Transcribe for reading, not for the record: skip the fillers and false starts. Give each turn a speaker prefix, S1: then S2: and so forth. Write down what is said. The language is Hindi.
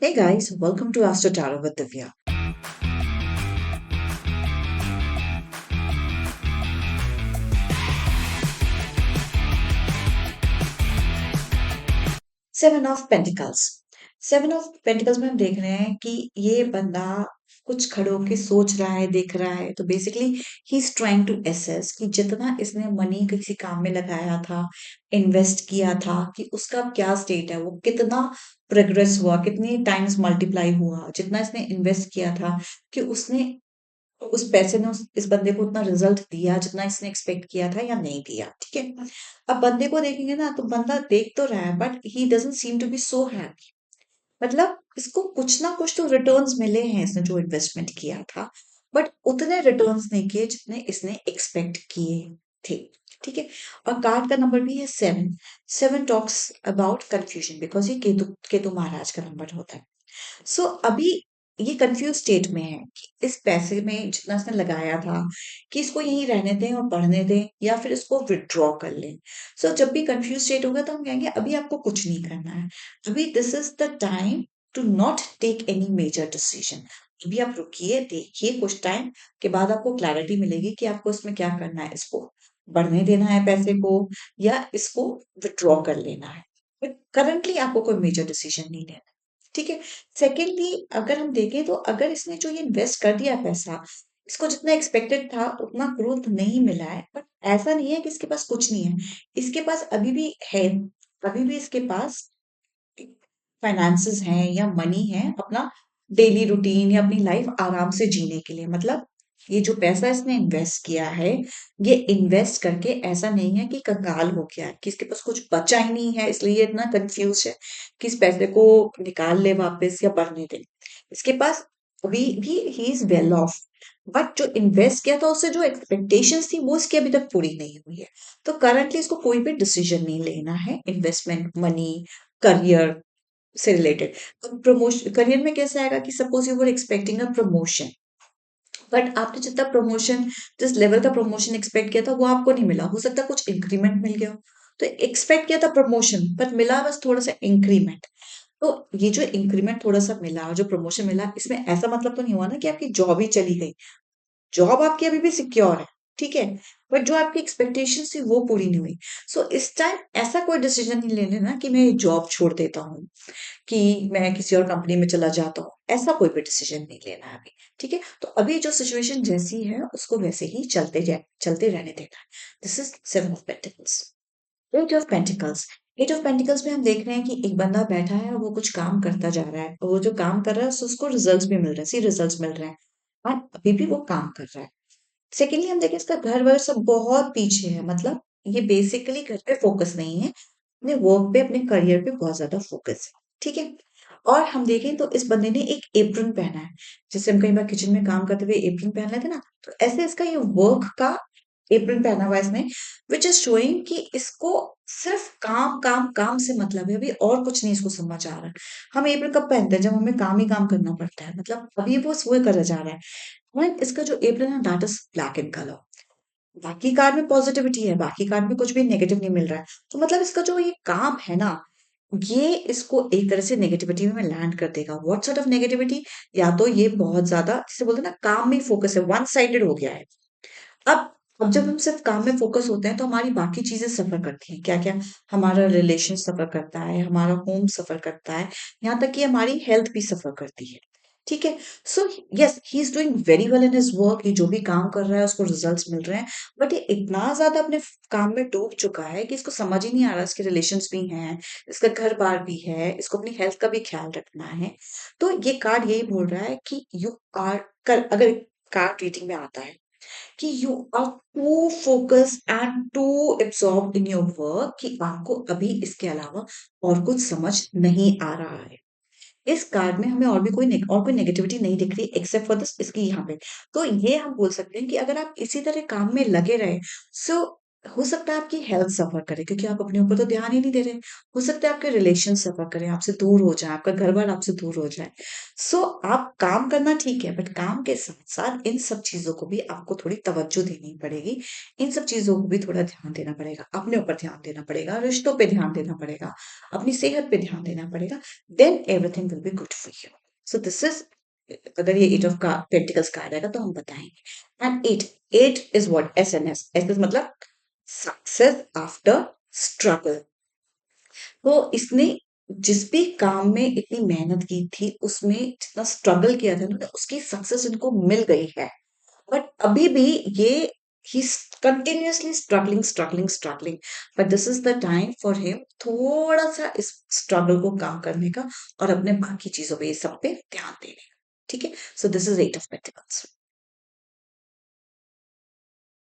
S1: Hey guys, welcome to Astro Tarot with Divya. Seven of pentacles. Seven of pentacles में हम देख रहे हैं कि ये बंदा कुछ खड़े होके सोच रहा है, देख रहा है। तो basically he is trying to assess कि जितना इसने मनी किसी काम में लगाया था, इन्वेस्ट किया था, कि उसका क्या स्टेट है, वो कितना प्रोग्रेस हुआ, कितनी टाइम्स मल्टीप्लाई हुआ, जितना इसने इन्वेस्ट किया था, कि उसने उस पैसे ने इस बंदे को उतना रिजल्ट दिया जितना इसने एक्सपेक्ट किया था या नहीं दिया। ठीक है। अब बंदे को देखेंगे ना, तो बंदा देख तो रहा है but he doesn't seem to be so happy. मतलब इसको कुछ ना कुछ तो रिटर्न्स मिले हैं, इसने जो इन्वेस्टमेंट किया था, बट उतने रिटर्न्स नहीं किए जितने इसने एक्सपेक्ट किए थे। ठीक है। और कार्ड का नंबर भी है seven. Seven talks about confusion because ये केतु केतु महाराज का नंबर होता है। सो अभी ये कंफ्यूज स्टेट में है कि इस पैसे में जितना इसने लगाया था, कि इसको यहीं रहने दें और पढ़ने दें या फिर इसको विड्रॉ कर लें। सो जब भी कंफ्यूज स्टेट होगा तो हम कहेंगे अभी आपको कुछ नहीं करना है। अभी this is the time to not take any major decision. अभी आप रुकिए, देखिए, कुछ टाइम के बाद आपको क्लैरिटी मिलेगी कि आपको इसमें क्या करना है। इसको बढ़ने देना है पैसे को, या इसको विड्रॉ कर लेना है। बट करंटली आपको कोई मेजर डिसीजन नहीं लेना। ठीक है। सेकेंडली अगर हम देखें तो अगर इसने जो ये इन्वेस्ट कर दिया पैसा, इसको जितना एक्सपेक्टेड था उतना ग्रोथ नहीं मिला है, बट ऐसा नहीं है कि इसके पास कुछ नहीं है। इसके पास अभी भी है। अभी भी इसके पास फाइनेंसेस हैं या मनी है अपना डेली रूटीन या अपनी लाइफ आराम से जीने के लिए। मतलब ये जो पैसा इसने इन्वेस्ट किया है, ये इन्वेस्ट करके ऐसा नहीं है कि कंगाल हो गया है, कि इसके पास कुछ बचा ही नहीं है इसलिए ये इतना कंफ्यूज है कि इस पैसे को निकाल ले वापस या बढ़ने दे। इसके पास अभी भी he is well of, but जो इन्वेस्ट किया था उससे जो एक्सपेक्टेशंस थी वो इसकी अभी तक पूरी नहीं हुई है। तो करंटली इसको कोई भी डिसीजन नहीं लेना है इन्वेस्टमेंट, मनी, करियर से रिलेटेड। अब प्रमोशन करियर में कैसे आएगा कि suppose you were expecting a promotion, but आपने जितना प्रमोशन, जिस लेवल का प्रमोशन एक्सपेक्ट किया था वो आपको नहीं मिला। हो सकता है कुछ इंक्रीमेंट मिल गया हो। तो एक्सपेक्ट किया था प्रमोशन पर मिला बस थोड़ा सा इंक्रीमेंट। तो ये जो इंक्रीमेंट थोड़ा सा मिला और जो प्रमोशन मिला, इसमें ऐसा मतलब तो नहीं हुआ ना कि आपकी जॉब ही चली गई। जॉब आपकी अभी भी सिक्योर है। ठीक है। बट जो आपकी एक्सपेक्टेशन थी वो पूरी नहीं हुई। सो इस टाइम ऐसा कोई डिसीजन नहीं ले लेना कि मैं जॉब छोड़ देता हूँ, कि मैं किसी और कंपनी में चला जाता हूँ। ऐसा कोई भी डिसीजन नहीं लेना है अभी। ठीक है। तो अभी जो सिचुएशन जैसी है उसको वैसे ही चलते रहने देना है। This is seven of pentacles. Eight of pentacles. Eight of pentacles में हम देख रहे हैं कि एक बंदा बैठा है और वो कुछ काम करता जा रहा है, और वो जो काम कर रहा है उसको रिजल्ट्स भी मिल रहे हैं, सी रिजल्ट्स मिल रहे हैं, और अभी भी वो काम कर रहा है। सेकेंडली हम देखें इसका घर वर सब बहुत पीछे है। मतलब ये बेसिकली घर पे फोकस नहीं है, अपने वर्क पे, अपने करियर पे बहुत ज्यादा फोकस है। ठीक है। और हम देखें तो इस बंदे ने एक एप्रन पहना है। जैसे हम कई बार किचन में काम करते हुए एप्रन पहन लेते ना, तो ऐसे इसका ये वर्क का एप्रन पहना हुआ है इसने, विच इज शोइंग कि इसको सिर्फ काम काम काम से मतलब है, अभी और कुछ नहीं इसको समझ आ रहा है। हम एप्रन कब पहनते हैं? जब हमें काम ही काम करना पड़ता है। मतलब अभी वो करा जा रहा है। और इसका जो एप्रन है that is black in colour. बाकी कार्ड में पॉजिटिविटी है, बाकी कार्ड में कुछ भी नेगेटिव नहीं मिल रहा है। तो मतलब इसका जो ये काम है ना, ये इसको एक तरह से नेगेटिविटी में लैंड कर देगा। What sort of negativity? या तो ये बहुत ज्यादा, जिसे बोलते हैं ना, काम में फोकस है, वन साइडेड हो गया है। अब जब हम सिर्फ काम में फोकस होते हैं तो हमारी बाकी चीजें सफर करती हैं। क्या क्या? हमारा रिलेशन सफर करता है, हमारा होम सफर करता है, यहाँ तक कि हमारी हेल्थ भी सफर करती है। ठीक है। So yes, he is doing very well in his work. ये जो भी काम कर रहा है उसको रिजल्ट्स मिल रहे हैं, बट ये इतना ज्यादा अपने काम में डूब चुका है कि इसको समझ ही नहीं आ रहा। इसके रिलेशंस भी हैं, इसका घर बार भी है, इसको अपनी हेल्थ का भी ख्याल रखना है। तो ये कार्ड यही बोल रहा है कि यू आर कर, अगर कार्ड रीडिंग में आता है कि you are to focus and to absorb in your work, कि आपको अभी इसके अलावा और कुछ समझ नहीं आ रहा है। इस कार्ड में हमें और कोई नेगेटिविटी नहीं दिख रही एक्सेप्ट फॉर दिस, इसकी यहाँ पे। तो ये हम बोल सकते हैं कि अगर आप इसी तरह काम में लगे रहे, सो हो सकता है आपकी हेल्थ सफर करे क्योंकि आप अपने ऊपर तो ध्यान ही नहीं दे रहे। हो सकता है आपके रिलेशन सफर करें, आपसे दूर हो जाए, आपका घर बार आपसे दूर हो जाए। सो आप काम करना ठीक है, बट काम के साथ साथ इन सब चीजों को भी आपको थोड़ी तवज्जो देनी पड़ेगी। इन सब चीजों को भी थोड़ा ध्यान देना पड़ेगा, अपने ऊपर ध्यान देना पड़ेगा, रिश्तों पे ध्यान देना पड़ेगा, अपनी सेहत पे ध्यान देना पड़ेगा। Then everything will be good for you. So this is, अगर ये एट ऑफ का पेंटिकल्स कार्ड आएगा तो हम बताएंगे। And eight, eight is what, as is मतलब सक्सेस आफ्टर स्ट्रगल। तो इसने जिस भी काम में इतनी मेहनत की थी, उसमें जितना स्ट्रगल किया था ना, उसकी सक्सेस इनको मिल गई है। बट अभी भी ये ही continuously struggling struggling struggling. But this is the time for him थोड़ा सा इस स्ट्रगल को कम करने का और अपने बाकी चीजों पे, ये सब पे ध्यान देने का। ठीक है, so this is eight of pentacles.